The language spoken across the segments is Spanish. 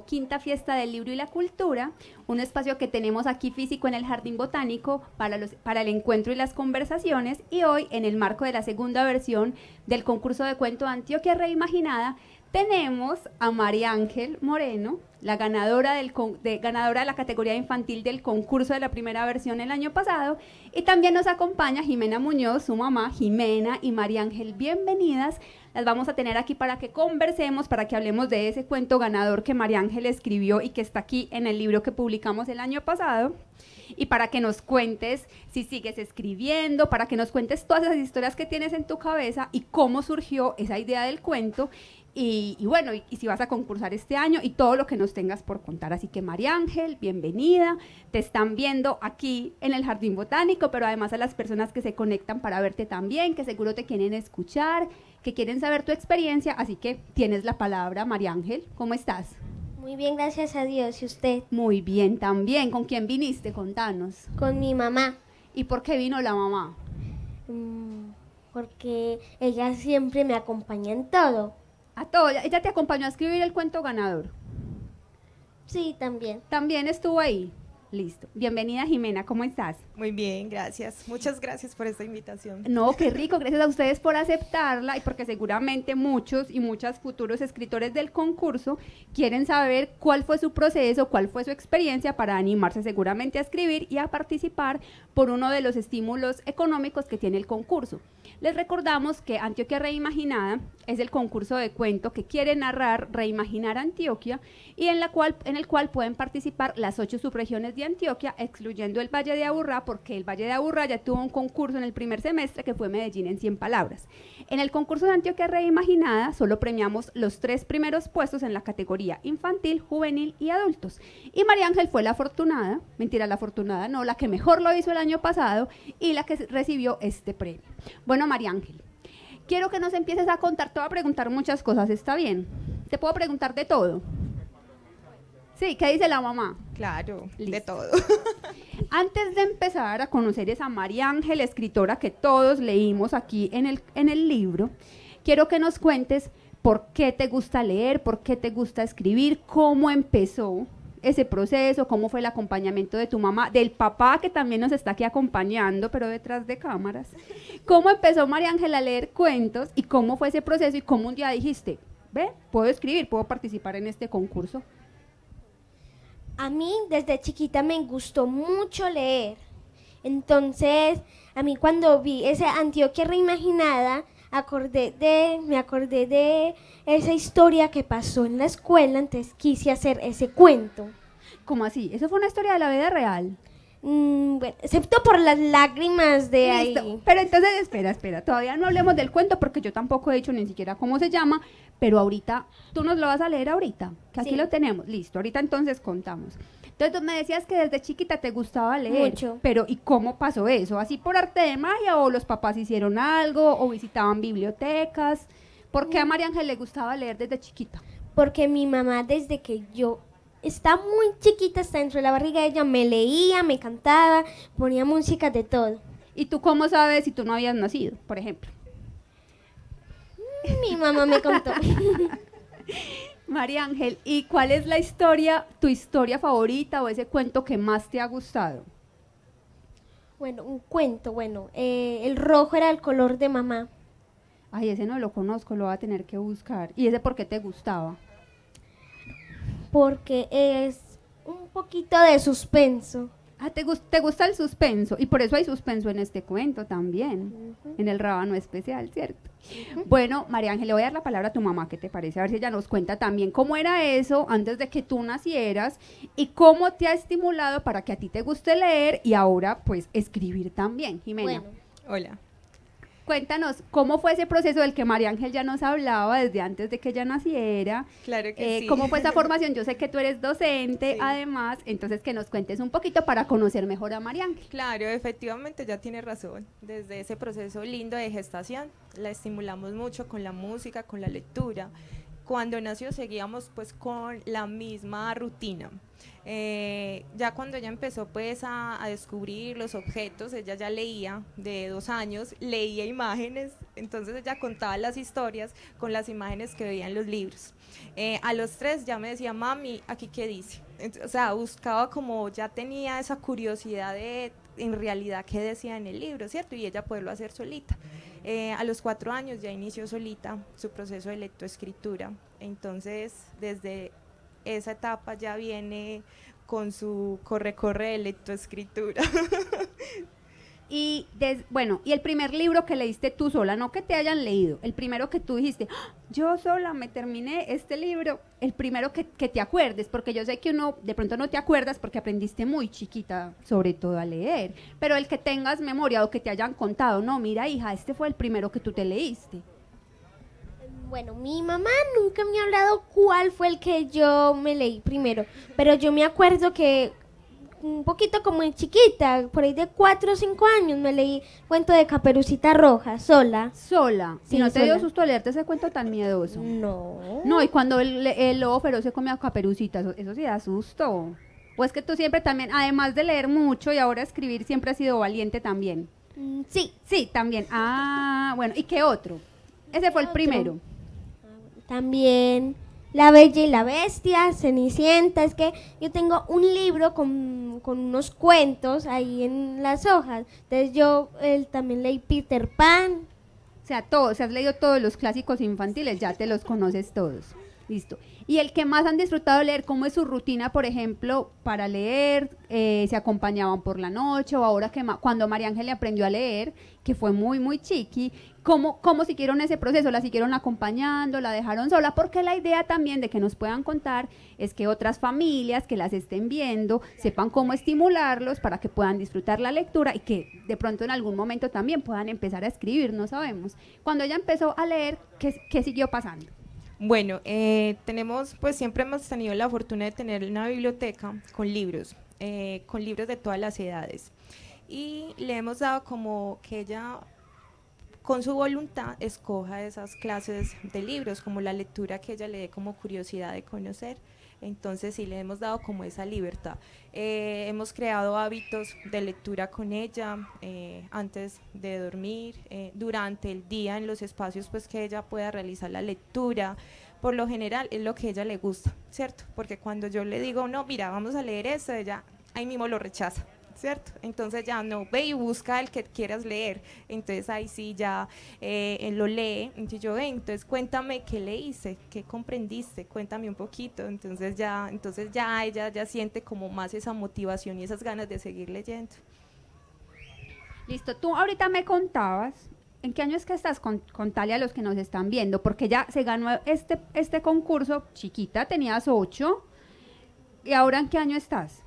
quinta fiesta del libro y la cultura, un espacio que tenemos aquí físico en el Jardín Botánico para el encuentro y las conversaciones, y hoy en el marco de la segunda versión del concurso de cuento Antioquia Reimaginada, tenemos a María Ángel Moreno, la ganadora ganadora de la categoría infantil del concurso de la primera versión el año pasado, y también nos acompaña Jimena Muñoz, su mamá. Jimena y María Ángel, bienvenidas. Las vamos a tener aquí para que conversemos, para que hablemos de ese cuento ganador que María Ángel escribió y que está aquí en el libro que publicamos el año pasado, y para que nos cuentes si sigues escribiendo, para que nos cuentes todas esas historias que tienes en tu cabeza y cómo surgió esa idea del cuento. Y bueno, y si vas a concursar este año y todo lo que nos tengas por contar. Así que María Ángel, bienvenida. Te están viendo aquí en el Jardín Botánico, pero además a las personas que se conectan para verte también, que seguro te quieren escuchar, que quieren saber tu experiencia. Así que tienes la palabra, María Ángel. ¿Cómo estás? Muy bien, gracias a Dios. ¿Y usted? Muy bien también. ¿Con quién viniste? Contanos. Con mi mamá. ¿Y por qué vino la mamá? Porque ella siempre me acompaña en todo. A todo. ¿Ella te acompañó a escribir el cuento ganador? Sí, también. ¿También estuvo ahí? Listo. Bienvenida, Jimena, ¿cómo estás? Muy bien, gracias. Muchas gracias por esta invitación. No, qué rico, gracias a ustedes por aceptarla y porque seguramente muchos y muchas futuros escritores del concurso quieren saber cuál fue su proceso, cuál fue su experiencia para animarse seguramente a escribir y a participar por uno de los estímulos económicos que tiene el concurso. Les recordamos que Antioquia Reimaginada es el concurso de cuento que quiere narrar, reimaginar Antioquia, y en el cual pueden participar las 8 subregiones de Antioquia, excluyendo el Valle de Aburrá, porque el Valle de Aburrá ya tuvo un concurso en el primer semestre que fue Medellín en 100 palabras. En el concurso de Antioquia Reimaginada solo premiamos los 3 primeros puestos en la categoría infantil, juvenil y adultos. Y María Ángel fue la afortunada, mentira, la afortunada no, la que mejor lo hizo el año pasado y la que recibió este premio. Bueno, María Ángel, quiero que nos empieces a contar, te voy a preguntar muchas cosas, ¿está bien? ¿Te puedo preguntar de todo? Sí, ¿qué dice la mamá? Claro, Listo. de todo. Antes de empezar a conocer esa María Ángel, escritora que todos leímos aquí en el libro, quiero que nos cuentes por qué te gusta leer, por qué te gusta escribir, cómo empezó ese proceso, cómo fue el acompañamiento de tu mamá, del papá que también nos está aquí acompañando, pero detrás de cámaras. ¿Cómo empezó María Ángel a leer cuentos y cómo fue ese proceso y cómo un día dijiste, ve, puedo escribir, puedo participar en este concurso? A mí desde chiquita me gustó mucho leer. Entonces, a mí cuando vi esa Antioquia Reimaginada, me acordé de esa historia que pasó en la escuela, entonces quise hacer ese cuento. ¿Cómo así? ¿Eso fue una historia de la vida real? Bueno, excepto por las lágrimas de Listo. ahí. Pero entonces, espera, todavía no hablemos del cuento porque yo tampoco he dicho ni siquiera cómo se llama, pero ahorita, tú nos lo vas a leer ahorita, que aquí Sí. lo tenemos, listo, ahorita entonces contamos. Entonces tú me decías que desde chiquita te gustaba leer, Mucho. pero ¿y cómo pasó eso? ¿Así por arte de magia o los papás hicieron algo o visitaban bibliotecas? ¿Por qué a María Ángel le gustaba leer desde chiquita? Porque mi mamá desde que yo estaba muy chiquita, hasta dentro de la barriga de ella, me leía, me cantaba, ponía música de todo. ¿Y tú cómo sabes si tú no habías nacido, por ejemplo? Mi mamá me contó. María Ángel, ¿y cuál es la historia, tu historia favorita o ese cuento que más te ha gustado? Bueno, un cuento, el rojo era el color de mamá. Ay, ese no lo conozco, lo voy a tener que buscar. ¿Y ese por qué te gustaba? Porque es un poquito de suspenso. Ah, te gusta el suspenso, y por eso hay suspenso en este cuento también, en el rábano especial, ¿cierto? Bueno, María Ángel, le voy a dar la palabra a tu mamá, ¿qué te parece? A ver si ella nos cuenta también cómo era eso antes de que tú nacieras y cómo te ha estimulado para que a ti te guste leer y ahora, pues, escribir también. Jimena, Bueno, Hola. cuéntanos, ¿cómo fue ese proceso del que María Ángel ya nos hablaba desde antes de que ella naciera? Claro que sí. ¿Cómo fue esa formación? Yo sé que tú eres docente, Sí. además, entonces que nos cuentes un poquito para conocer mejor a María Ángel. Claro, efectivamente ya tiene razón. Desde ese proceso lindo de gestación la estimulamos mucho con la música, con la lectura. cuando nació seguíamos pues con la misma rutina. Ya cuando ella empezó pues a descubrir los objetos, ella ya leía de 2 años, leía imágenes, entonces ella contaba las historias con las imágenes que veía en los libros. A los 3 ya me decía, mami, ¿aquí qué dice? O sea, buscaba, como ya tenía esa curiosidad de en realidad qué decía en el libro, ¿cierto? Y ella poderlo hacer solita. A los 4 años ya inició solita su proceso de lectoescritura, entonces desde esa etapa ya viene con su corre de lectoescritura. Y bueno, y el primer libro que leíste tú sola, no que te hayan leído, el primero que tú dijiste, "Ah, yo sola me terminé este libro", el primero que te acuerdes, porque yo sé que uno de pronto no te acuerdas porque aprendiste muy chiquita, sobre todo a leer, pero el que tengas memoria o que te hayan contado, no, mira hija, este fue el primero que tú te leíste. Bueno, mi mamá nunca me ha hablado cuál fue el que yo me leí primero, pero yo me acuerdo que un poquito como en chiquita, por ahí de 4 o 5 años, me leí Cuento de Caperucita Roja, sola. Sola, si Sí, no te dio sola. susto leerte ese cuento tan miedoso. No. No, y cuando el lobo feroz se come a Caperucita, eso sí da susto. Pues que tú siempre también, además de leer mucho y ahora escribir, siempre has sido valiente también. Sí. Sí, también. Ah, bueno, ¿y qué otro? Ese fue el Otro. primero. También La Bella y la Bestia, Cenicienta. Es que yo tengo un libro con unos cuentos ahí en las hojas. Entonces yo también leí Peter Pan. O sea, todos, si has leído todos los clásicos infantiles, ya te los conoces todos. Listo. ¿Y el que más han disfrutado leer? ¿Cómo es su rutina, por ejemplo, para leer? ¿Se acompañaban por la noche? O ahora que cuando María Ángel aprendió a leer, que fue muy, muy chiqui, ¿cómo siguieron ese proceso? ¿La siguieron acompañando? ¿La dejaron sola? Porque la idea también de que nos puedan contar es que otras familias que las estén viendo sepan cómo estimularlos para que puedan disfrutar la lectura y que de pronto en algún momento también puedan empezar a escribir, no sabemos. Cuando ella empezó a leer, ¿qué siguió pasando? Bueno, pues siempre hemos tenido la fortuna de tener una biblioteca con libros de todas las edades. Y le hemos dado como que ella, con su voluntad, escoja esas clases de libros, como la lectura que ella le dé como curiosidad de conocer. Entonces sí le hemos dado como esa libertad. Hemos creado hábitos de lectura con ella antes de dormir, durante el día, en los espacios pues que ella pueda realizar la lectura. Por lo general es lo que a ella le gusta, ¿cierto? Porque cuando yo le digo, no, mira, vamos a leer esto, ella ahí mismo lo rechaza, ¿cierto? Entonces ya no, ve y busca el que quieras leer. Entonces ahí sí ya él lo lee. Entonces yo, entonces cuéntame qué leíste, qué comprendiste, cuéntame un poquito. Entonces ya ella ya siente como más esa motivación y esas ganas de seguir leyendo. Listo, tú ahorita me contabas, ¿en qué año es que estás? Contale a los que nos están viendo, porque ya se ganó este concurso, chiquita, tenías 8, ¿y ahora en qué año estás?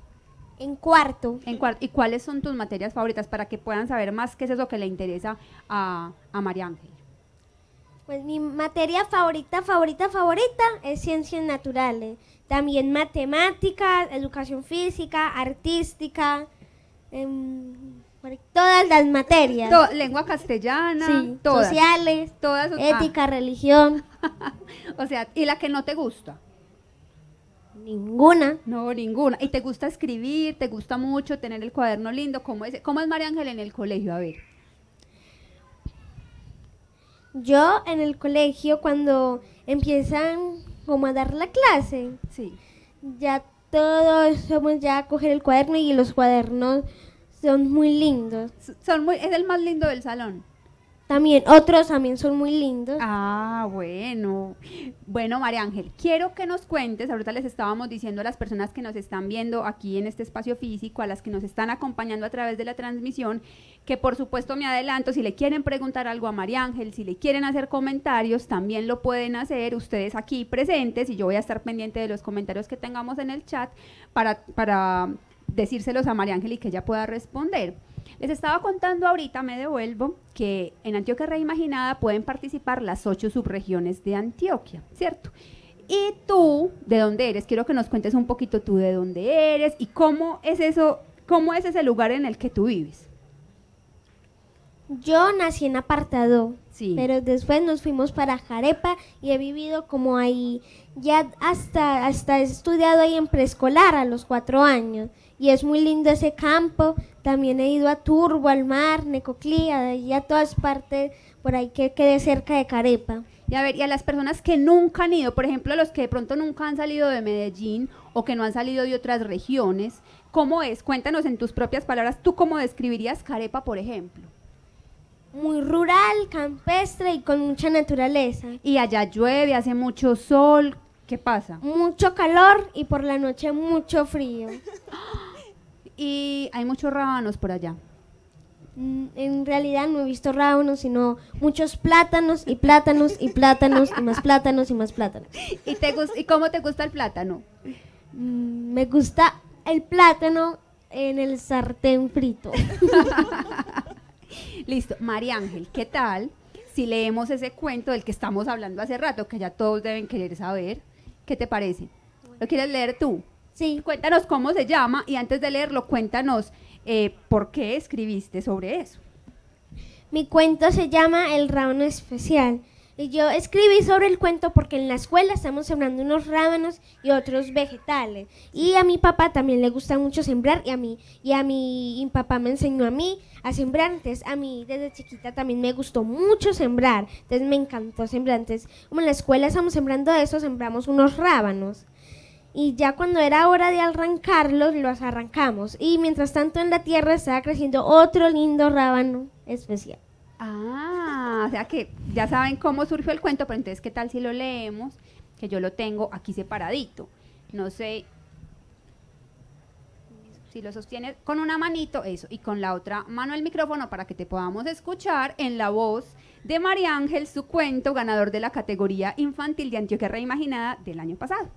En cuarto. ¿Y cuáles son tus materias favoritas para que puedan saber más qué es eso que le interesa a María Ángel? Pues mi materia favorita es ciencias naturales. También matemáticas, educación física, artística, todas las materias. Lengua castellana, Sí, todas. sociales, Todas. ética, religión, O sea, ¿y la que no te gusta? ninguna. No, ninguna. ¿Y te gusta escribir? ¿Te gusta mucho tener el cuaderno lindo? ¿Cómo es María Ángel en el colegio? A ver. Yo en el colegio, cuando empiezan como a dar la clase, Sí. ya todos somos ya a coger el cuaderno y los cuadernos son muy lindos. Es el más lindo del salón. También otros también son muy lindos. Ah, bueno. Bueno, María Ángel, quiero que nos cuentes, ahorita les estábamos diciendo a las personas que nos están viendo aquí en este espacio físico, a las que nos están acompañando a través de la transmisión, que por supuesto me adelanto, si le quieren preguntar algo a María Ángel, si le quieren hacer comentarios, también lo pueden hacer ustedes aquí presentes y yo voy a estar pendiente de los comentarios que tengamos en el chat para decírselos a María Ángel y que ella pueda responder. Les estaba contando ahorita, me devuelvo, que en Antioquia Reimaginada pueden participar las 8 subregiones de Antioquia, ¿cierto? Y tú, ¿de dónde eres? Quiero que nos cuentes un poquito tú de dónde eres y cómo es eso, cómo es ese lugar en el que tú vives. Yo nací en Apartadó, Sí. Pero después nos fuimos para Carepa y he vivido como ahí, ya hasta he estudiado ahí en preescolar a los 4 años. Y es muy lindo ese campo. También he ido a Turbo, al mar, Necoclí, y a todas partes por ahí que quede cerca de Carepa. Y a ver, y a las personas que nunca han ido, por ejemplo, los que de pronto nunca han salido de Medellín o que no han salido de otras regiones, ¿cómo es? Cuéntanos en tus propias palabras, ¿tú cómo describirías Carepa, por ejemplo? Muy rural, campestre y con mucha naturaleza. Y allá llueve, hace mucho sol, ¿qué pasa? Mucho calor y por la noche mucho frío. Y hay muchos rábanos por allá. En realidad no he visto rábanos, sino muchos plátanos y plátanos y plátanos y más plátanos y más plátanos. ¿Y cómo te gusta el plátano? Me gusta el plátano en el sartén frito. Listo, María Ángel, ¿qué tal si leemos ese cuento del que estamos hablando hace rato, que ya todos deben querer saber? ¿Qué te parece? ¿Lo quieres leer tú? Sí. Cuéntanos cómo se llama y antes de leerlo, cuéntanos por qué escribiste sobre eso. Mi cuento se llama El rábano especial. Y yo escribí sobre el cuento porque en la escuela estamos sembrando unos rábanos y otros vegetales. Y a mi papá también le gusta mucho sembrar y mi papá me enseñó a mí a sembrar. Entonces a mí desde chiquita también me gustó mucho sembrar. Entonces me encantó sembrar. Entonces como en la escuela estamos sembrando eso, sembramos unos rábanos. Y ya cuando era hora de arrancarlos, los arrancamos. Y mientras tanto en la tierra estaba creciendo otro lindo rábano especial. Ah, o sea que ya saben cómo surgió el cuento, pero entonces, ¿qué tal si lo leemos? Que yo lo tengo aquí separadito. No sé si lo sostienes con una manito, eso, y con la otra mano el micrófono para que te podamos escuchar en la voz de María Ángel, su cuento ganador de la categoría infantil de Antioquia Reimaginada del año pasado.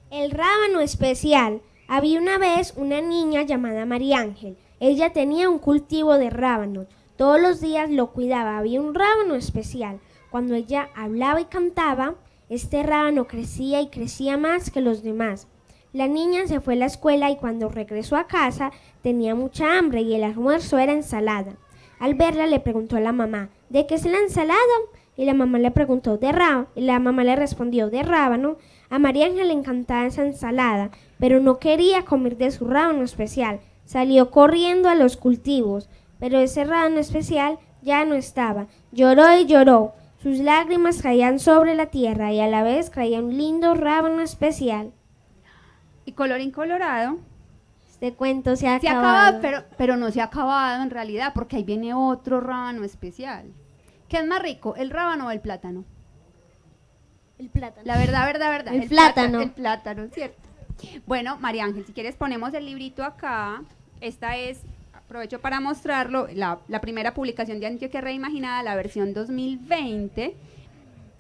El rábano especial. Había una vez una niña llamada María Ángel. Ella tenía un cultivo de rábanos. Todos los días lo cuidaba. Había un rábano especial. Cuando ella hablaba y cantaba, este rábano crecía y crecía más que los demás. La niña se fue a la escuela y cuando regresó a casa tenía mucha hambre y el almuerzo era ensalada. Al verla le preguntó a la mamá, ¿de qué es la ensalada? Y la mamá le preguntó, de rábano. Y la mamá le respondió, de rábano. A María Ángel le encantaba esa ensalada, pero no quería comer de su rábano especial. Salió corriendo a los cultivos, pero ese rábano especial ya no estaba. Lloró y lloró. Sus lágrimas caían sobre la tierra y a la vez caía un lindo rábano especial. Y colorín colorado, Este cuento se ha se acabado. acaba, pero no se ha acabado en realidad, porque ahí viene otro rábano especial. ¿Qué es más rico, el rábano o el plátano? El plátano. La verdad. El plátano. El plátano, ¿cierto? Bueno, María Ángel, si quieres ponemos el librito acá. Esta es, aprovecho para mostrarlo, la primera publicación de Antioquia Reimaginada, la versión 2020.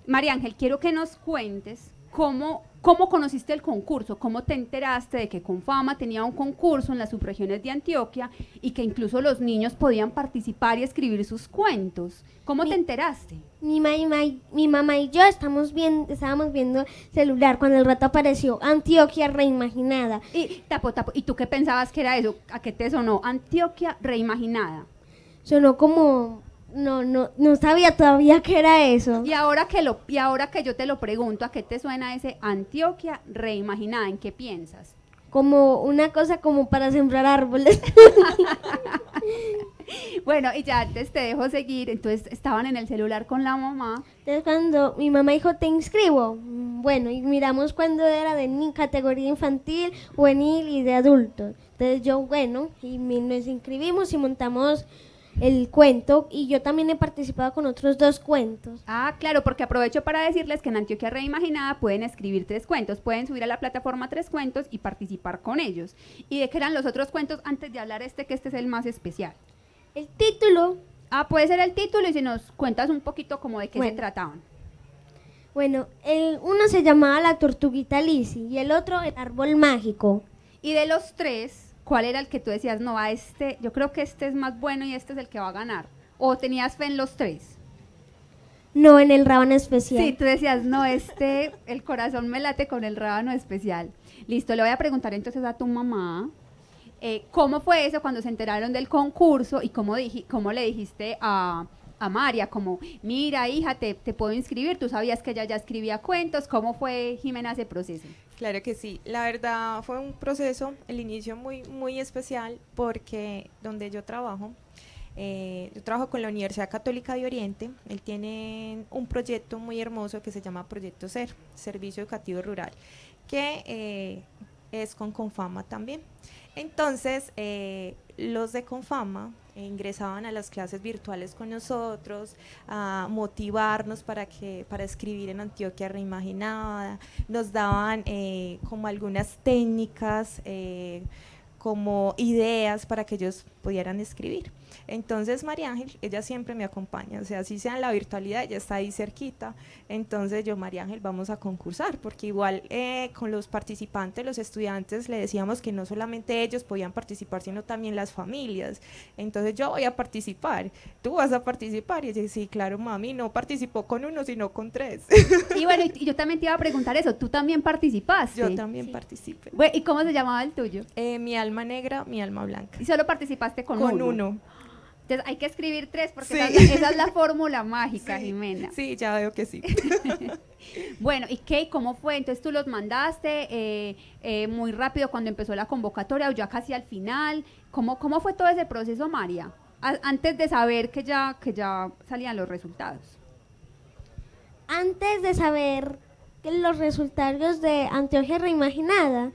María Ángel, quiero que nos cuentes cómo conociste el concurso, cómo te enteraste de que Confama tenía un concurso en las subregiones de Antioquia y que incluso los niños podían participar y escribir sus cuentos. ¿Cómo te enteraste? Mi mamá y yo estábamos viendo celular cuando el rato apareció Antioquia Reimaginada. Y tapo, ¿y tú qué pensabas que era eso? ¿A qué te sonó? Antioquia Reimaginada. Sonó como... No sabía todavía qué era eso. Y ahora que yo te lo pregunto, ¿a qué te suena ese Antioquia Reimaginada? ¿En qué piensas? Como una cosa como para sembrar árboles. Bueno, y ya antes te dejo seguir, entonces estaban en el celular con la mamá. Entonces cuando mi mamá dijo, ¿te inscribo? Bueno, y miramos cuando era de categoría infantil, juvenil y de adultos. Entonces yo, bueno, y nos inscribimos y montamos el cuento, y yo también he participado con otros 2 cuentos. Ah, claro, porque aprovecho para decirles que en Antioquia Reimaginada pueden escribir 3 cuentos, pueden subir a la plataforma 3 cuentos y participar con ellos. ¿Y de qué eran los otros cuentos antes de hablar que este es el más especial? El título, Puede ser el título y si nos cuentas un poquito como de qué se trataban. bueno, uno se llamaba La Tortuguita Lizzy y el otro El Árbol Mágico. Y de los 3, ¿cuál era el que tú decías, no, yo creo que este es más bueno y este es el que va a ganar? ¿O tenías fe en los 3? No, en el rábano especial. Sí, tú decías, no, el corazón me late con el rábano especial. Listo, le voy a preguntar entonces a tu mamá, ¿cómo fue eso cuando se enteraron del concurso y cómo le dijiste a a María, como, mira, hija, te puedo inscribir, tú sabías que ella ya escribía cuentos, ¿cómo fue, Jimena, ese proceso? Claro que sí, la verdad fue un proceso, el inicio muy especial, porque donde yo trabajo con la Universidad Católica de Oriente. Él tiene un proyecto muy hermoso que se llama Proyecto SER, Servicio Educativo Rural, que es con Confama también. Entonces, los de Confama ingresaban a las clases virtuales con nosotros, a motivarnos para escribir en Antioquia Reimaginada, nos daban como algunas técnicas, como ideas para que ellos pudieran escribir. Entonces María Ángel, ella siempre me acompaña, o sea, así sea en la virtualidad, ella está ahí cerquita. Entonces yo, María Ángel, vamos a concursar, porque igual con los participantes, los estudiantes, le decíamos que no solamente ellos podían participar, sino también las familias. Entonces yo voy a participar, tú vas a participar. Y ella dice, sí, claro, mami, no participó con uno, sino con 3. Y bueno, y yo también te iba a preguntar eso, ¿tú también participaste? Yo también participé. Bueno, ¿y cómo se llamaba el tuyo? Mi alma negra, mi alma blanca. ¿Y solo participaste con uno? Entonces hay que escribir 3 porque sí. esa es la fórmula mágica, sí, Jimena. Sí, ya veo que sí. Bueno, ¿y qué? ¿Cómo fue? Entonces tú los mandaste muy rápido cuando empezó la convocatoria o ya casi al final. ¿Cómo fue todo ese proceso, María? Antes de saber que ya salían los resultados. Antes de saber que los resultados de Antioquia Reimaginada,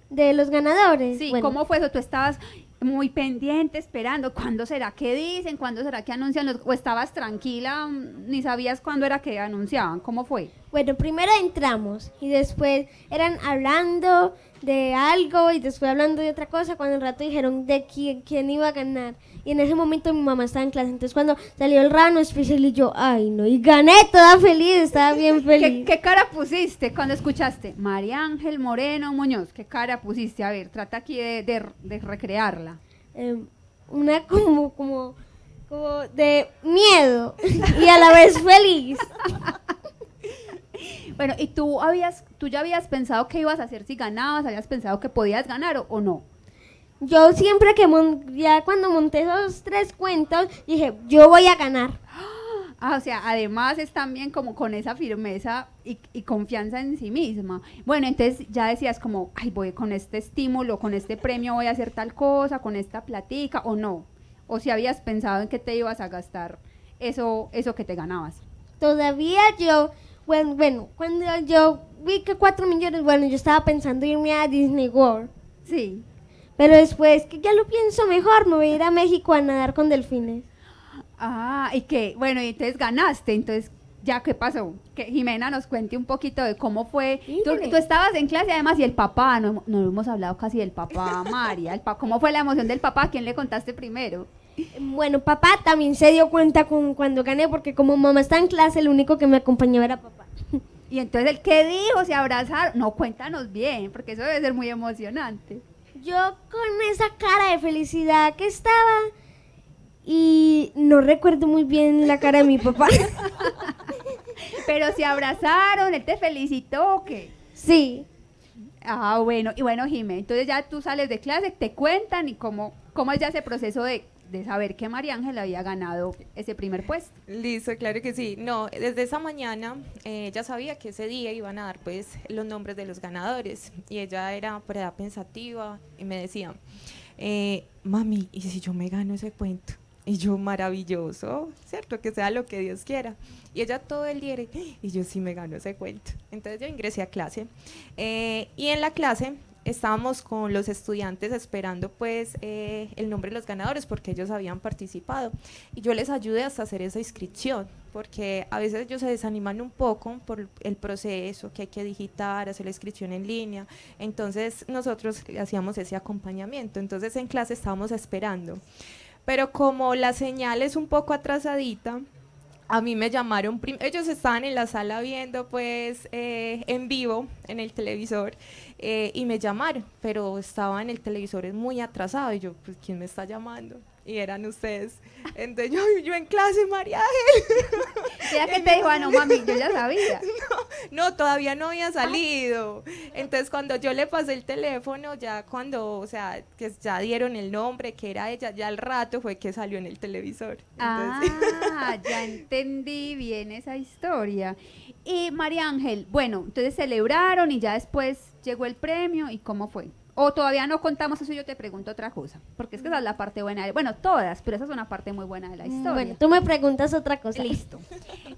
de los ganadores. Sí, bueno. ¿Cómo fue eso? Tú estabas muy pendiente, esperando, ¿cuándo será que dicen? ¿Cuándo será que anuncian? ¿O estabas tranquila, ni sabías cuándo era que anunciaban? ¿Cómo fue? Bueno, primero entramos y después eran hablando de algo y después hablando de otra cosa, cuando al rato dijeron de quién iba a ganar. Y en ese momento mi mamá estaba en clase, entonces cuando salió el rano especial y yo, ay no, y gané toda feliz, estaba bien feliz. ¿Qué cara pusiste cuando escuchaste? María Ángel Moreno Muñoz, ¿qué cara pusiste? A ver, trata aquí de recrearla. Una como de miedo y a la vez feliz. Bueno, ¿y tú ya habías pensado qué ibas a hacer si ganabas? ¿Habías pensado que podías ganar o no? Yo siempre ya cuando monté esos 3 cuentos, dije, yo voy a ganar. O sea, además es también como con esa firmeza y confianza en sí misma. Bueno, entonces ya decías como, ay, voy con este estímulo, con este premio voy a hacer tal cosa, con esta platica, o no. O si habías pensado en que te ibas a gastar eso que te ganabas. Todavía bueno, cuando yo vi que 4 millones, bueno, yo estaba pensando irme a Disney World. Sí. Pero después, que ya lo pienso mejor, me voy a ir a México a nadar con delfines. ¿Y qué? Bueno, y entonces ganaste, entonces, ¿ya qué pasó? Que Jimena nos cuente un poquito de cómo fue. Tú estabas en clase además y el papá, no hemos hablado casi del papá, María. ¿Cómo fue la emoción del papá? ¿A quién le contaste primero? Bueno, papá también se dio cuenta cuando gané, porque como mamá está en clase, el único que me acompañaba era papá. Y entonces, ¿el qué dijo? ¿Se abrazaron? No, cuéntanos bien, porque eso debe ser muy emocionante. Yo con esa cara de felicidad que estaba, y no recuerdo muy bien la cara de mi papá. Pero se abrazaron, él te felicitó, ¿o qué? Sí. Bueno, y bueno, Jimé, entonces ya tú sales de clase, te cuentan y cómo es ya ese proceso de saber que María Ángel había ganado ese primer puesto. Listo, claro que sí. No, desde esa mañana ella sabía que ese día iban a dar pues los nombres de los ganadores y ella era por edad pensativa y me decía, mami, ¿y si yo me gano ese cuento? Y yo, maravilloso, ¿cierto? Que sea lo que Dios quiera. Y ella todo el día, y yo sí me gano ese cuento. Entonces yo ingresé a clase y en la clase estábamos con los estudiantes esperando pues el nombre de los ganadores porque ellos habían participado y yo les ayudé hasta hacer esa inscripción porque a veces ellos se desaniman un poco por el proceso que hay que digitar, hacer la inscripción en línea. Entonces nosotros hacíamos ese acompañamiento. Entonces en clase estábamos esperando, pero como la señal es un poco atrasadita, a mí me llamaron, ellos estaban en la sala viendo pues en vivo en el televisor y me llamaron, pero estaba en el televisor muy atrasado y yo, pues ¿quién me está llamando? Y eran ustedes. Entonces yo en clase, María Ángel. Ya que te dijo, no mami, yo ya sabía. No, todavía no había salido. Entonces cuando yo le pasé el teléfono, ya cuando, o sea, que ya dieron el nombre, que era ella, ya al rato fue que salió en el televisor. Entonces, Ya entendí bien esa historia. Y María Ángel, bueno, entonces celebraron y ya después llegó el premio, ¿y cómo fue? O todavía no contamos eso, yo te pregunto otra cosa, porque es que esa es la parte buena, bueno, todas, pero esa es una parte muy buena de la historia. Bueno, tú me preguntas otra cosa. Listo.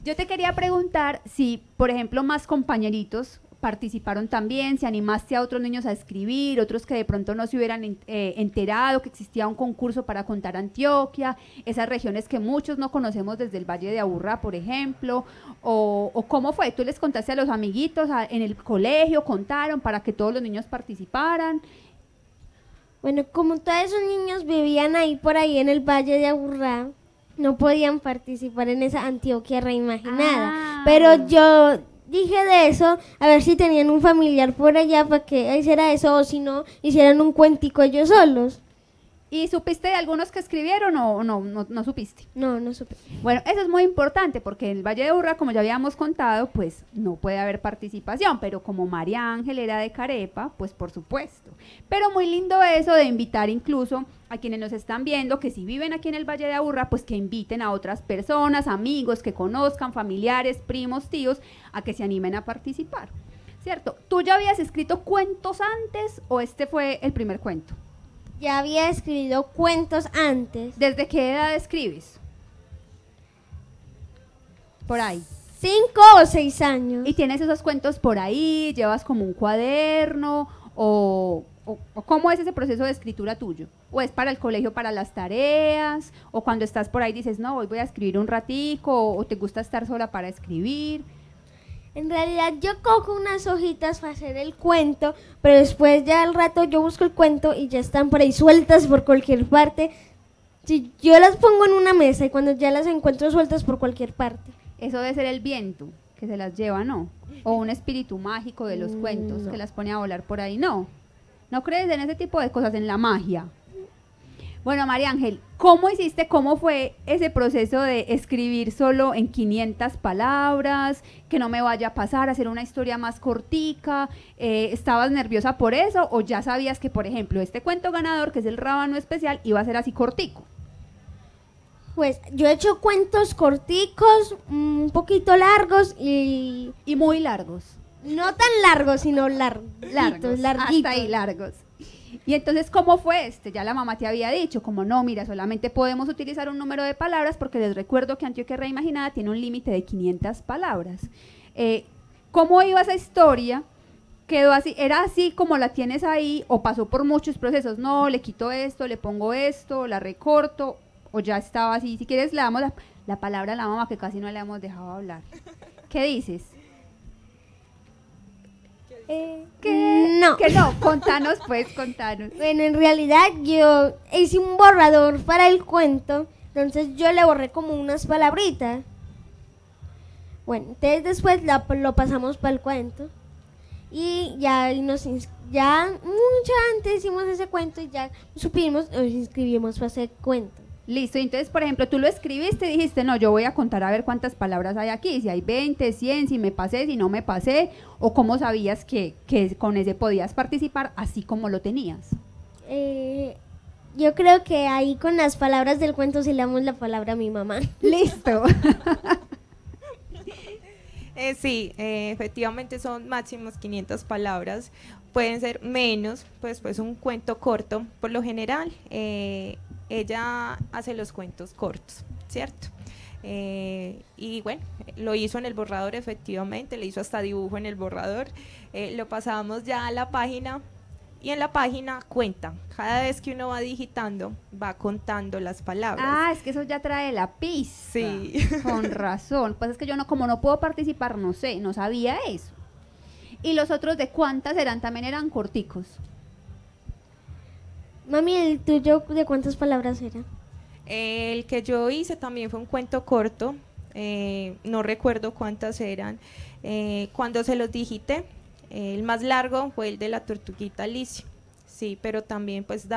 Yo te quería preguntar si, por ejemplo, más compañeritos participaron también, si animaste a otros niños a escribir, otros que de pronto no se hubieran enterado que existía un concurso para contar Antioquia, esas regiones que muchos no conocemos desde el Valle de Aburrá, por ejemplo, o cómo fue, tú les contaste a los amiguitos en el colegio, contaron para que todos los niños participaran. Bueno, como todos esos niños vivían ahí por ahí en el Valle de Aburrá, no podían participar en esa Antioquia reimaginada. Pero yo dije de eso, a ver si tenían un familiar por allá para que hiciera eso, o si no, hicieran un cuentico ellos solos. ¿Y supiste de algunos que escribieron o no supiste? No supe. Bueno, eso es muy importante porque en el Valle de Aburrá, como ya habíamos contado, pues no puede haber participación, pero como María Ángel era de Carepa, pues por supuesto. Pero muy lindo eso de invitar incluso a quienes nos están viendo, que si viven aquí en el Valle de Aburrá, pues que inviten a otras personas, amigos que conozcan, familiares, primos, tíos, a que se animen a participar, ¿cierto? ¿Tú ya habías escrito cuentos antes o este fue el primer cuento? Ya había escrito cuentos antes. ¿Desde qué edad escribes? Por ahí. 5 o 6 años. ¿Y tienes esos cuentos por ahí? ¿Llevas como un cuaderno? ¿O cómo es ese proceso de escritura tuyo? ¿O es para el colegio, para las tareas? ¿O cuando estás por ahí dices, no, hoy voy a escribir un ratico? ¿O te gusta estar sola para escribir? En realidad yo cojo unas hojitas para hacer el cuento, pero después ya al rato yo busco el cuento y ya están por ahí sueltas por cualquier parte. Si yo las pongo en una mesa y cuando ya las encuentro sueltas por cualquier parte. Eso debe ser el viento que se las lleva, ¿no? O un espíritu mágico de los cuentos que las pone a volar por ahí, ¿no? ¿No crees en ese tipo de cosas, en la magia? Bueno, María Ángel, ¿cómo hiciste, cómo fue ese proceso de escribir solo en 500 palabras, que no me vaya a pasar, hacer una historia más cortica? ¿Estabas nerviosa por eso o ya sabías que, por ejemplo, este cuento ganador, que es el Rábano Especial, iba a ser así cortico? Pues yo he hecho cuentos corticos, un poquito largos y muy largos. No tan largos, sino larguitos. Hasta ahí largos. Y entonces, ¿cómo fue este? Ya la mamá te había dicho, como no, mira, solamente podemos utilizar un número de palabras porque les recuerdo que Antioquia Reimaginada tiene un límite de 500 palabras. ¿Cómo iba esa historia? ¿Quedó así? ¿Era así como la tienes ahí o pasó por muchos procesos? No, le quito esto, le pongo esto, la recorto, o ya estaba así. Si quieres, le damos la palabra a la mamá que casi no le hemos dejado hablar. ¿Qué dices? No. Que no, contanos pues, contanos. Bueno, en realidad yo hice un borrador para el cuento, entonces yo le borré como unas palabritas. Bueno, entonces después lo pasamos para el cuento y ya mucho antes hicimos ese cuento y ya supimos, nos inscribimos para hacer cuento. Listo, entonces, por ejemplo, tú lo escribiste y dijiste, no, yo voy a contar a ver cuántas palabras hay aquí, si hay 20, 100, si me pasé, si no me pasé, o cómo sabías que con ese podías participar así como lo tenías. Yo creo que ahí con las palabras del cuento sí le damos la palabra a mi mamá. Listo. Sí, efectivamente son máximos 500 palabras, pueden ser menos, pues un cuento corto, por lo general ella hace los cuentos cortos, ¿cierto? Y bueno, lo hizo en el borrador efectivamente, le hizo hasta dibujo en el borrador, lo pasamos ya a la página y en la página cuenta, cada vez que uno va digitando, va contando las palabras. Ah, es que eso ya trae la pista. Sí. Con razón, pues es que yo como no puedo participar, no sé, no sabía eso. ¿Y los otros de cuántas eran? También eran corticos. Mami, ¿el tuyo de cuántas palabras era? El que yo hice también fue un cuento corto, no recuerdo cuántas eran. Cuando se los digité, el más largo fue el de la tortuguita Alicia, sí, pero también pues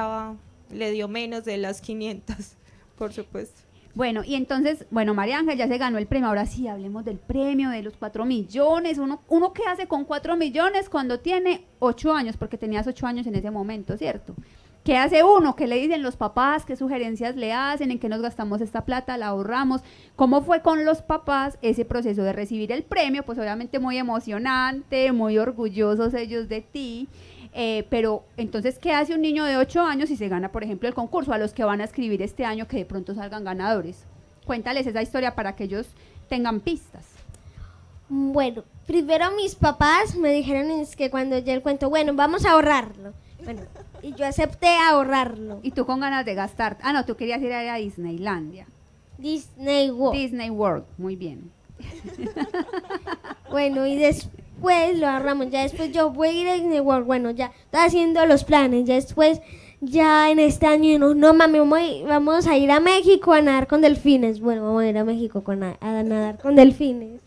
le dio menos de las 500, por supuesto. Bueno, y entonces, bueno, María Ángel ya se ganó el premio. Ahora sí, hablemos del premio, de los 4 millones. Uno ¿qué hace con 4 millones cuando tiene 8 años? Porque tenías 8 años en ese momento, ¿cierto? ¿Qué hace uno? ¿Qué le dicen los papás? ¿Qué sugerencias le hacen? ¿En qué nos gastamos esta plata? ¿La ahorramos? ¿Cómo fue con los papás ese proceso de recibir el premio? Pues obviamente muy emocionante, muy orgullosos ellos de ti. Pero entonces, ¿qué hace un niño de 8 años si se gana, por ejemplo, el concurso? A los que van a escribir este año que de pronto salgan ganadores. Cuéntales esa historia para que ellos tengan pistas. Bueno, primero mis papás me dijeron es que cuando ya el cuento, bueno, vamos a ahorrarlo. Bueno, y yo acepté ahorrarlo. Y tú con ganas de gastar. Ah, no, tú querías ir a Disneylandia. Disney World. Disney World, muy bien. Bueno, y después lo ahorramos. Ya después yo voy a ir a Disney World. Bueno, ya estoy haciendo los planes. Ya después, ya en este año, no mami, vamos a ir a México a nadar con delfines. Bueno, vamos a ir a México a nadar con delfines.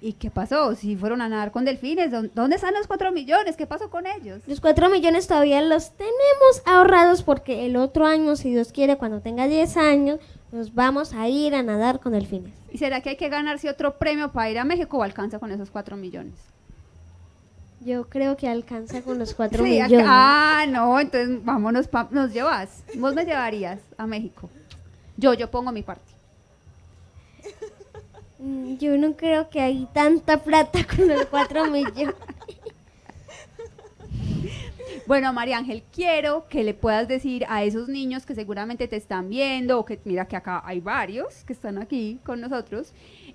¿Y qué pasó? Si fueron a nadar con delfines, ¿dónde están los 4 millones? ¿Qué pasó con ellos? Los 4 millones todavía los tenemos ahorrados porque el otro año, si Dios quiere, cuando tenga 10 años, nos vamos a ir a nadar con delfines. ¿Y será que hay que ganarse otro premio para ir a México o alcanza con esos 4 millones? Yo creo que alcanza con los 4 Sí, millones. No, entonces vámonos, nos llevas. Vos me llevarías a México. Yo pongo mi parte. Yo no creo que hay tanta plata con los 4 millones. Bueno, María Ángel, quiero que le puedas decir a esos niños que seguramente te están viendo, o que mira que acá hay varios que están aquí con nosotros,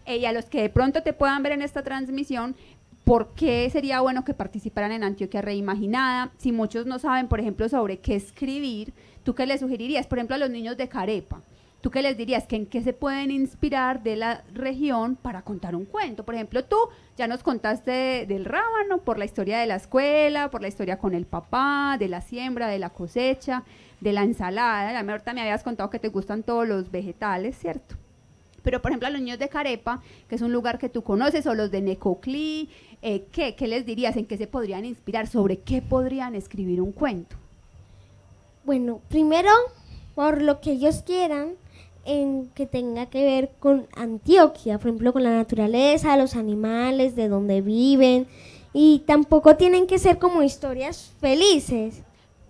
y a los que de pronto te puedan ver en esta transmisión, ¿por qué sería bueno que participaran en Antioquia Reimaginada? Si muchos no saben, por ejemplo, sobre qué escribir, ¿tú qué les sugerirías? Por ejemplo, a los niños de Carepa, ¿tú qué les dirías? ¿Que en qué se pueden inspirar de la región para contar un cuento? Por ejemplo, tú ya nos contaste del rábano, por la historia de la escuela, por la historia con el papá, de la siembra, de la cosecha, de la ensalada. Ahorita me habías contado que te gustan todos los vegetales, ¿cierto? Pero, por ejemplo, a los niños de Carepa, que es un lugar que tú conoces, o los de Necoclí, ¿qué les dirías? ¿En qué se podrían inspirar? ¿Sobre qué podrían escribir un cuento? Bueno, primero, por lo que ellos quieran, en que tenga que ver con Antioquia, por ejemplo, con la naturaleza, los animales, de dónde viven, y tampoco tienen que ser como historias felices.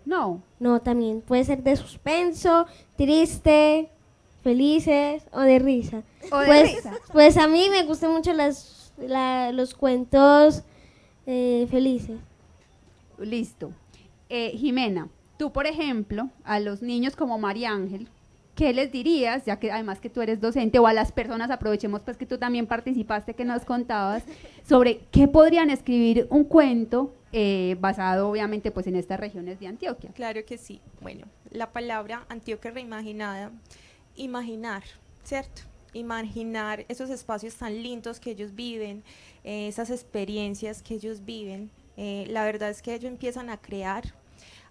No. No, también puede ser de suspenso, triste, felices o de risa. O de risa. Pues a mí me gustan mucho los cuentos felices. Listo. Jimena, tú, por ejemplo, a los niños como María Ángel, ¿qué les dirías, ya que además que tú eres docente, o a las personas, aprovechemos pues que tú también participaste, que nos contabas, sobre qué podrían escribir un cuento basado obviamente pues en estas regiones de Antioquia? Claro que sí. Bueno, la palabra Antioquia Reimaginada, imaginar, ¿cierto? Imaginar esos espacios tan lindos que ellos viven, esas experiencias que ellos viven. La verdad es que ellos empiezan a crear,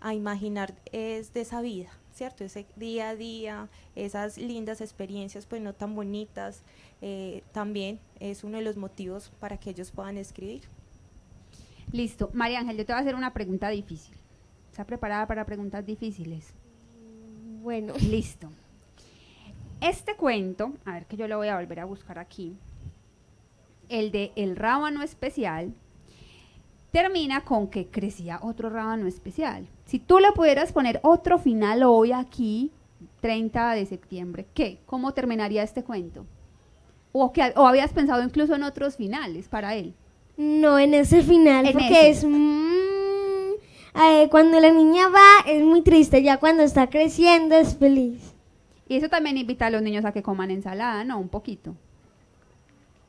a imaginar es de esa vida, ¿cierto? Ese día a día, esas lindas experiencias, pues no tan bonitas, también es uno de los motivos para que ellos puedan escribir. Listo. María Ángel, yo te voy a hacer una pregunta difícil. ¿Está preparada para preguntas difíciles? Bueno. Listo. Este cuento, a ver que yo lo voy a volver a buscar aquí, el de El Rábano Especial, termina con que crecía otro rábano especial. Si tú le pudieras poner otro final hoy aquí, 30 de septiembre, ¿qué? ¿Cómo terminaría este cuento? ¿O habías pensado incluso en otros finales para él? No, en ese final, en porque ese. Cuando la niña va es muy triste, ya cuando está creciendo es feliz. Y eso también invita a los niños a que coman ensalada, ¿no? Un poquito.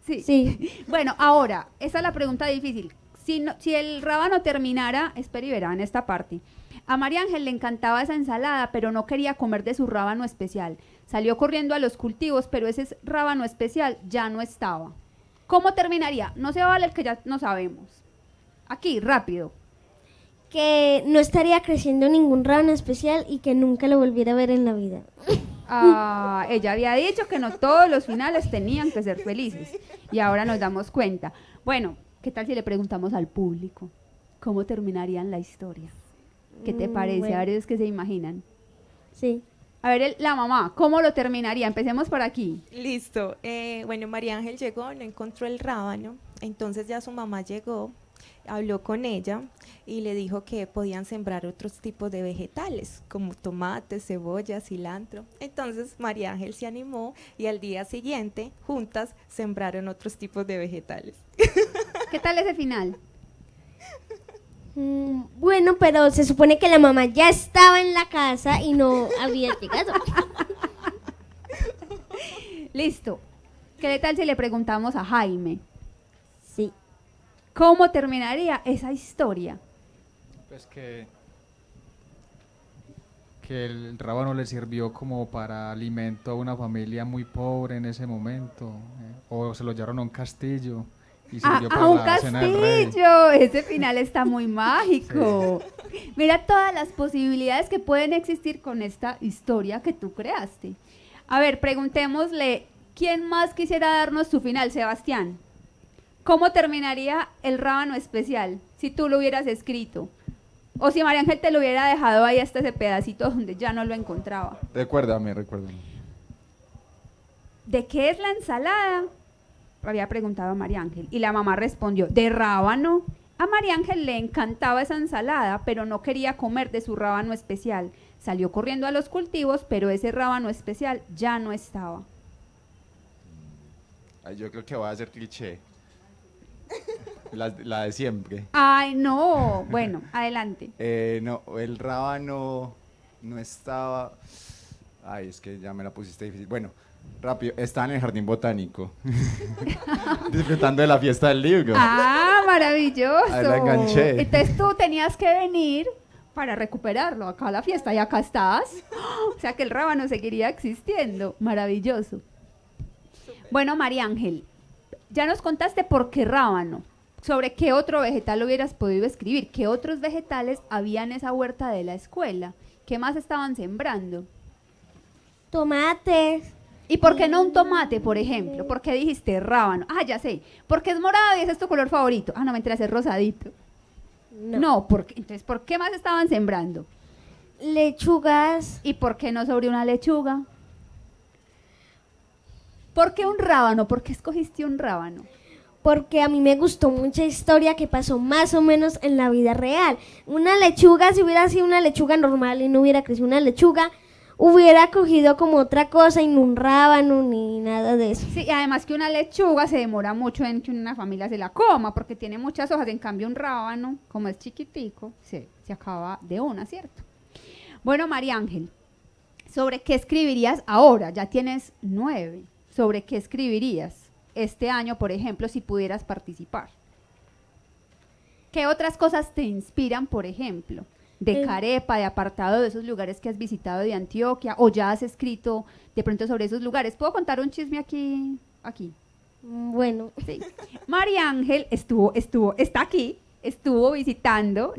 Sí. Bueno, ahora, esa es la pregunta difícil. Si el rábano terminara, espera y verá en esta parte. A María Ángel le encantaba esa ensalada, pero no quería comer de su rábano especial. Salió corriendo a los cultivos, pero ese rábano especial ya no estaba. ¿Cómo terminaría? No se vale el que ya no sabemos. Aquí, rápido. Que no estaría creciendo ningún rábano especial y que nunca lo volviera a ver en la vida. Ella había dicho que no todos los finales tenían que ser felices. Y ahora nos damos cuenta. Bueno, ¿qué tal si le preguntamos al público cómo terminarían la historia? ¿Qué te parece? Bueno. A ver, es que se imaginan. Sí. A ver, la mamá, ¿cómo lo terminaría? Empecemos por aquí. Listo. Bueno, María Ángel llegó, no encontró el rábano, entonces ya su mamá llegó, habló con ella y le dijo que podían sembrar otros tipos de vegetales, como tomates, cebolla, cilantro. Entonces María Ángel se animó y al día siguiente, juntas, sembraron otros tipos de vegetales. ¿Qué tal ese final? Bueno, pero se supone que la mamá ya estaba en la casa y no había llegado. Listo. ¿Qué tal si le preguntamos a Jaime? Sí. ¿Cómo terminaría esa historia? Pues que el rábano le sirvió como para alimento a una familia muy pobre en ese momento, o se lo llevaron a un castillo y sirvió para A un la cena del rey. castillo. Ese final está muy mágico. Sí. Mira todas las posibilidades que pueden existir con esta historia que tú creaste. A ver, preguntémosle, ¿quién más quisiera darnos su final, Sebastián? ¿Cómo terminaría el rábano especial si tú lo hubieras escrito? O si María Ángel te lo hubiera dejado ahí hasta ese pedacito donde ya no lo encontraba. Recuérdame. ¿De qué es la ensalada? Había preguntado a María Ángel y la mamá respondió, de rábano. A María Ángel le encantaba esa ensalada, pero no quería comer de su rábano especial. Salió corriendo a los cultivos, pero ese rábano especial ya no estaba. Ay, yo creo que va a ser cliché. La de siempre. Ay, no. Bueno, adelante. No, el rábano no estaba... Ay, es que ya me la pusiste difícil. Bueno, rápido, estaba en el jardín botánico. Disfrutando de la fiesta del libro. Ah, maravilloso. Ahí la enganché. Entonces tú tenías que venir para recuperarlo acá a la fiesta y acá estás. O sea que el rábano seguiría existiendo. Maravilloso. Bueno, María Ángel, ya nos contaste por qué rábano. ¿Sobre qué otro vegetal hubieras podido escribir? ¿Qué otros vegetales había en esa huerta de la escuela? ¿Qué más estaban sembrando? Tomates. ¿Y por qué no un tomate, por ejemplo? ¿Por qué dijiste rábano? Ah, ya sé. Porque es morado y ese es tu color favorito. Ah, no, me enteras, es rosadito. No, entonces, ¿por qué más estaban sembrando? Lechugas. ¿Y por qué no sobre una lechuga? ¿Por qué un rábano? ¿Por qué escogiste un rábano? Porque a mí me gustó mucha historia que pasó más o menos en la vida real. Una lechuga, si hubiera sido una lechuga normal y no hubiera crecido una lechuga, hubiera cogido como otra cosa y no un rábano ni nada de eso. Sí, y además que una lechuga se demora mucho en que una familia se la coma porque tiene muchas hojas. En cambio, un rábano, como es chiquitico, se acaba de una, ¿cierto? Bueno, María Ángel, ¿sobre qué escribirías ahora? Ya tienes 9. ¿Sobre qué escribirías este año, por ejemplo, si pudieras participar? ¿Qué otras cosas te inspiran, por ejemplo? De Carepa, de apartado de esos lugares que has visitado de Antioquia, o ya has escrito de pronto sobre esos lugares. ¿Puedo contar un chisme aquí? Bueno. Sí. María Ángel está aquí, estuvo visitando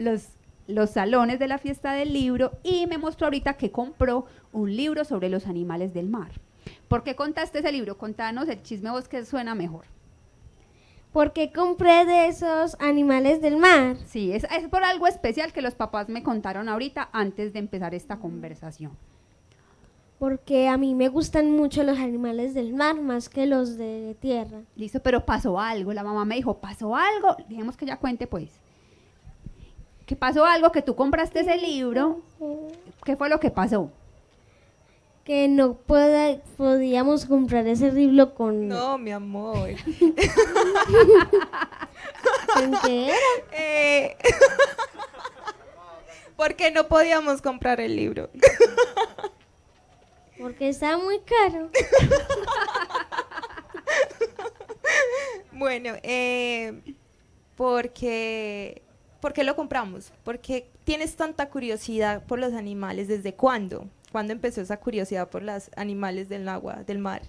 los salones de la fiesta del libro y me mostró ahorita que compró un libro sobre los animales del mar. ¿Por qué contaste ese libro? Contanos el chisme vos que suena mejor. Porque compré de esos animales del mar. Sí, es por algo especial que los papás me contaron ahorita antes de empezar esta conversación. Porque a mí me gustan mucho los animales del mar más que los de tierra. Listo, pero pasó algo. La mamá me dijo, pasó algo. Dijimos que ya cuente pues. ¿Qué pasó algo? Que tú compraste ese libro. ¿Qué fue lo que pasó? Que no podíamos comprar ese libro con... No, mi amor. ¿Con qué era? ¿Por qué no podíamos comprar el libro? Porque está muy caro. Bueno, ¿por qué lo compramos? Porque tienes tanta curiosidad por los animales. ¿Desde cuándo? ¿Cuándo empezó esa curiosidad por los animales del agua, del mar?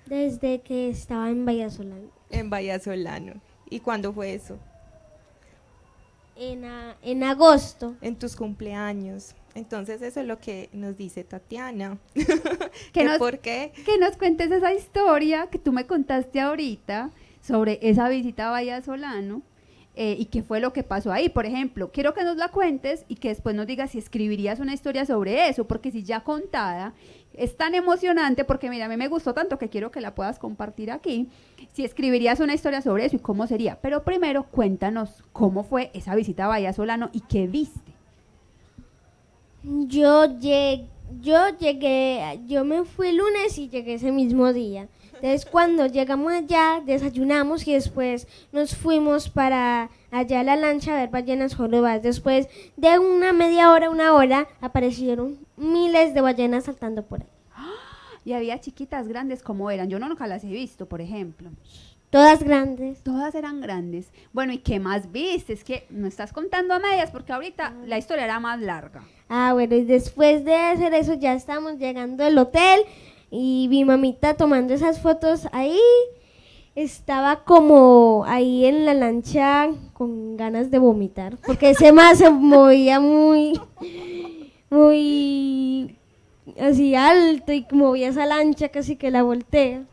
Desde que estaba en Vallasolano. En Vallasolano. ¿Y cuándo fue eso? En agosto. En tus cumpleaños. Entonces eso es lo que nos dice Tatiana. ¿Por qué? Que nos cuentes esa historia que tú me contaste ahorita sobre esa visita a Vallasolano y qué fue lo que pasó ahí. Por ejemplo, quiero que nos la cuentes y que después nos digas si escribirías una historia sobre eso, porque si ya contada es tan emocionante, porque mira, a mí me gustó tanto que quiero que la puedas compartir aquí, si escribirías una historia sobre eso y cómo sería. Pero primero cuéntanos cómo fue esa visita a Bahía Solano y qué viste. Yo me fui el lunes y llegué ese mismo día. Entonces cuando llegamos allá, desayunamos y después nos fuimos para allá a la lancha a ver ballenas jorobadas. Después de una media hora, una hora, aparecieron miles de ballenas saltando por ahí. Y había chiquitas, grandes, ¿cómo eran? Yo nunca las he visto, por ejemplo. Todas grandes. Todas eran grandes. Bueno, ¿y qué más viste? Es que no estás contando a medias porque ahorita la historia era más larga. Ah, bueno, y después de hacer eso ya estamos llegando al hotel y mi mamita tomando esas fotos ahí. Estaba como ahí en la lancha con ganas de vomitar, porque ese más se movía muy así alto y movía esa lancha casi que la voltea.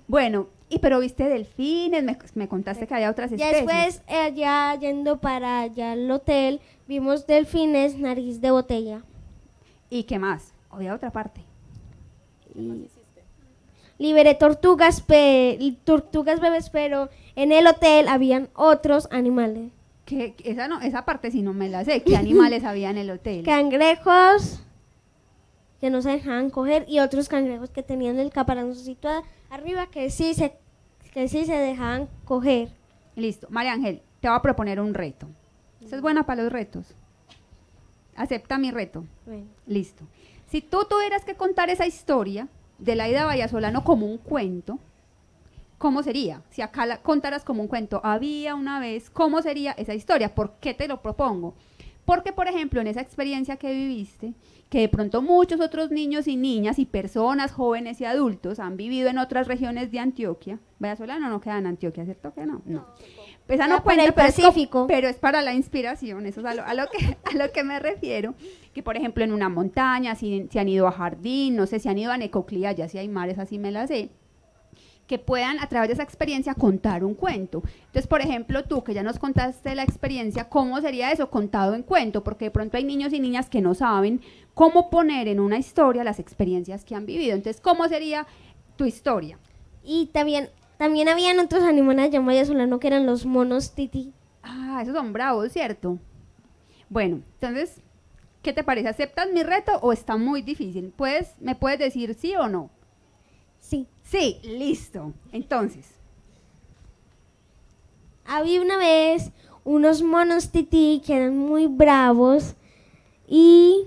Bueno, pero viste delfines, me contaste que había otras Ya especies. después, ya yendo para allá al hotel, vimos delfines nariz de botella. ¿Y qué más? Había otra parte. Liberé tortugas bebés, pero en el hotel habían otros animales. Esa parte sí no me la sé. ¿Qué animales había en el hotel? Cangrejos que no se dejaban coger y otros cangrejos que tenían el caparazoncito arriba que sí se dejaban coger. Listo. María Ángel, te voy a proponer un reto. ¿Estás buena para los retos? Acepta mi reto. Bueno. Listo. Si tú tuvieras que contar esa historia de la ida a Bahía Solano como un cuento, ¿cómo sería? Si acá la contaras como un cuento, había una vez, ¿cómo sería esa historia? ¿Por qué te lo propongo? Porque, por ejemplo, en esa experiencia que viviste, que de pronto muchos otros niños y niñas y personas, jóvenes y adultos han vivido en otras regiones de Antioquia. Bahía Solano no queda en Antioquia, ¿cierto que no? No. Pues esa no Por cuenta, el Pacífico. pero es para la inspiración, eso es a lo que me refiero. Que, por ejemplo, en una montaña, si han ido a Jardín, no sé, si han ido a Necoclí, ya si hay mares, así me la sé, que puedan a través de esa experiencia contar un cuento. Entonces, por ejemplo, tú que ya nos contaste la experiencia, ¿cómo sería eso contado en cuento? Porque de pronto hay niños y niñas que no saben cómo poner en una historia las experiencias que han vivido. Entonces, ¿cómo sería tu historia? Y también habían otros animales allá en Bahía Solano que eran los monos tití. Ah, esos son bravos, ¿cierto? Bueno, entonces, ¿qué te parece? ¿Aceptas mi reto o está muy difícil? ¿Me puedes decir sí o no? Sí. Sí, listo. Entonces, Había una vez unos monos tití que eran muy bravos y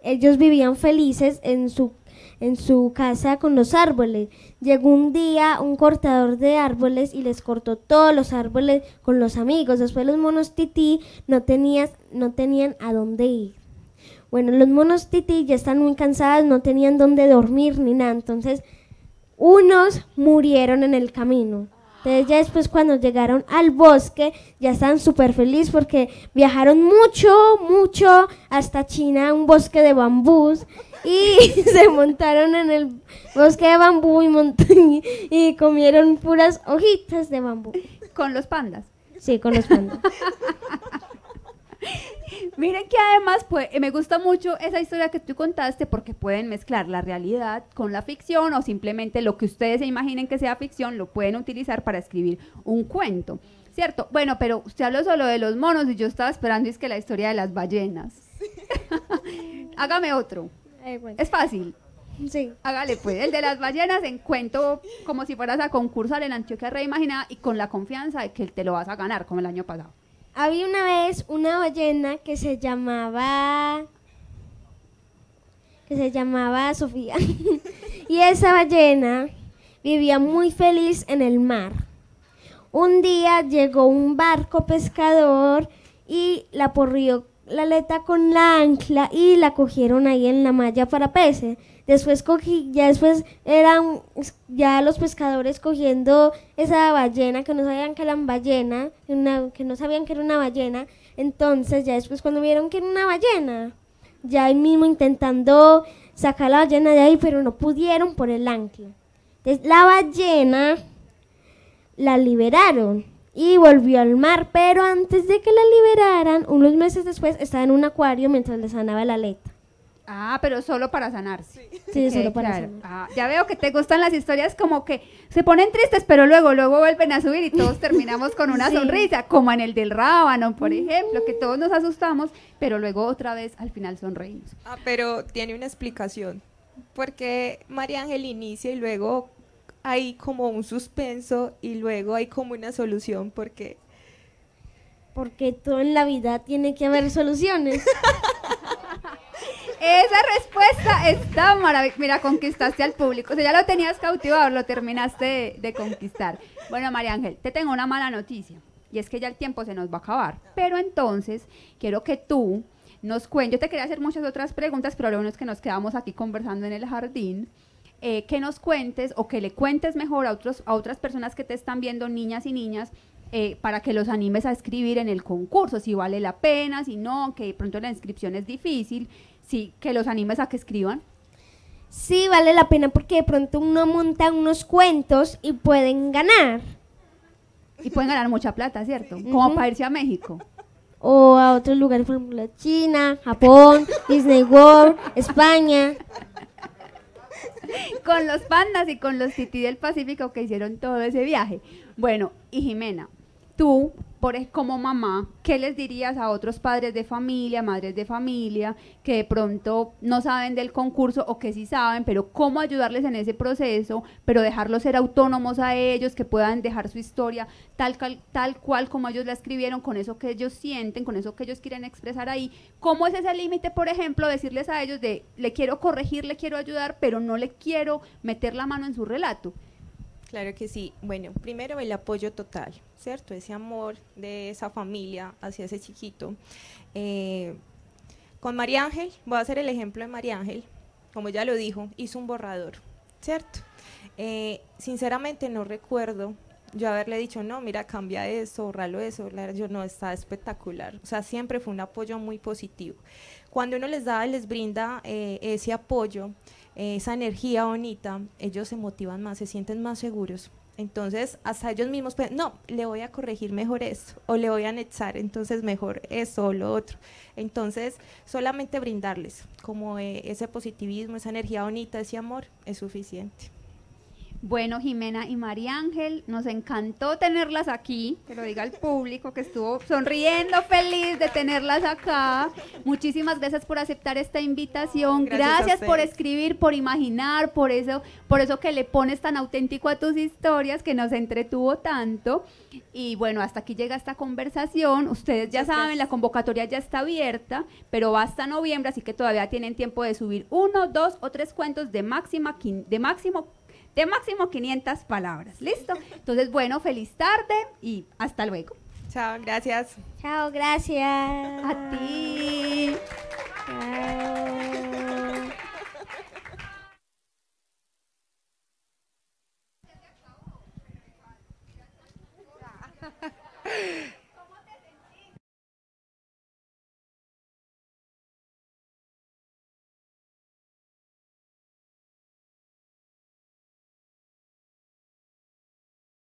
ellos vivían felices en su casa con los árboles. Llegó un día un cortador de árboles y les cortó todos los árboles con los amigos. Después los monos tití no tenían a dónde ir. Bueno, los monos tití ya están muy cansados, no tenían dónde dormir ni nada. Entonces, unos murieron en el camino. Entonces ya después cuando llegaron al bosque ya estaban súper felices porque viajaron mucho hasta China, un bosque de bambús, y se montaron en el bosque de bambú y comieron puras hojitas de bambú. con los pandas. Sí, con los pandas. Miren que además me gusta mucho esa historia que tú contaste porque pueden mezclar la realidad con la ficción o simplemente lo que ustedes se imaginen que sea ficción lo pueden utilizar para escribir un cuento, ¿cierto? Bueno, pero usted habló solo de los monos y yo estaba esperando es que la historia de las ballenas. Hágame otro. Bueno. Es fácil. Sí. Hágale pues, el de las ballenas en cuento como si fueras a concursar en Antioquia Reimaginada y con la confianza de que te lo vas a ganar como el año pasado. Había una vez una ballena que se llamaba Sofía. Y esa ballena vivía muy feliz en el mar. Un día llegó un barco pescador y la porrió la aleta con la ancla y la cogieron ahí en la malla para peces. Después eran ya los pescadores cogiendo esa ballena que no sabían que eran ballena, que no sabían que era una ballena. Entonces ya después cuando vieron que era una ballena, ya ahí mismo intentando sacar la ballena de ahí, pero no pudieron por el ancla. Entonces la ballena la liberaron y volvió al mar, pero antes de que la liberaran, unos meses después estaba en un acuario mientras le sanaba la aleta. Ah, pero solo para sanarse. Sí, Ok, solo para claro. sanar. Ah, ya veo que te gustan las historias como que se ponen tristes, pero luego vuelven a subir y todos terminamos con una Sí. sonrisa, como en el del rábano, por ejemplo, que todos nos asustamos, pero luego otra vez al final sonreímos. Ah, pero tiene una explicación. Porque María Ángel inicia y luego hay como un suspenso y luego hay como una solución porque Porque todo en la vida tiene que haber soluciones. Esa respuesta está maravillosa. Mira, conquistaste al público. O sea, ya lo tenías cautivado, lo terminaste de conquistar. Bueno, María Ángel, te tengo una mala noticia. Y es que ya el tiempo se nos va a acabar. Pero entonces, quiero que tú nos cuentes. Yo te quería hacer muchas otras preguntas, pero lo bueno es que nos quedamos aquí conversando en el jardín. Que nos cuentes o que le cuentes mejor a otras personas que te están viendo, niñas y niñas, para que los animes a escribir en el concurso, si vale la pena, si no, que de pronto la inscripción es difícil, sí, que los animes a que escriban. Sí, vale la pena porque de pronto uno monta unos cuentos y pueden ganar. Y pueden ganar mucha plata, ¿cierto? Como Ujú. para irse a México. O a otros lugares, por ejemplo, China, Japón, Disney World, España. Con los pandas y con los tití del Pacífico que hicieron todo ese viaje. Bueno, y Jimena, tú, como mamá, ¿qué les dirías a otros padres de familia, madres de familia, que de pronto no saben del concurso o que sí saben, pero cómo ayudarles en ese proceso, pero dejarlos ser autónomos a ellos, que puedan dejar su historia tal cual como ellos la escribieron, con eso que ellos sienten, con eso que ellos quieren expresar ahí? ¿Cómo es ese límite, por ejemplo, decirles a ellos de, le quiero corregir, le quiero ayudar, pero no le quiero meter la mano en su relato? claro que sí. Bueno, primero el apoyo total, ¿cierto? Ese amor de esa familia hacia ese chiquito. Con María Ángel, voy a hacer el ejemplo de María Ángel, como ya lo dijo, hizo un borrador, ¿cierto? Sinceramente no recuerdo yo haberle dicho, no, mira, cambia eso, borralo eso, yo no, está espectacular. O sea, siempre fue un apoyo muy positivo. Cuando uno les brinda ese apoyo, esa energía bonita, ellos se motivan más, se sienten más seguros. Entonces, hasta ellos mismos pueden, no, le voy a corregir mejor esto, o le voy a anexar, entonces mejor eso o lo otro. Entonces, solamente brindarles como ese positivismo, esa energía bonita, ese amor, es suficiente. Bueno, Jimena y María Ángel, nos encantó tenerlas aquí, que lo diga el público, que estuvo sonriendo feliz de tenerlas acá. Muchísimas gracias por aceptar esta invitación, Gracias a gracias por ustedes. escribir, por imaginar, por eso que le pones tan auténtico a tus historias, que nos entretuvo tanto. Y bueno, hasta aquí llega esta conversación. Ustedes ya Muchas saben, gracias. la convocatoria ya está abierta, pero va hasta noviembre, así que todavía tienen tiempo de subir 1, 2 o 3 cuentos de máximo 500 palabras. ¿Listo? Entonces, bueno, feliz tarde y hasta luego. Chao, gracias. Chao, gracias. A ti. Chao.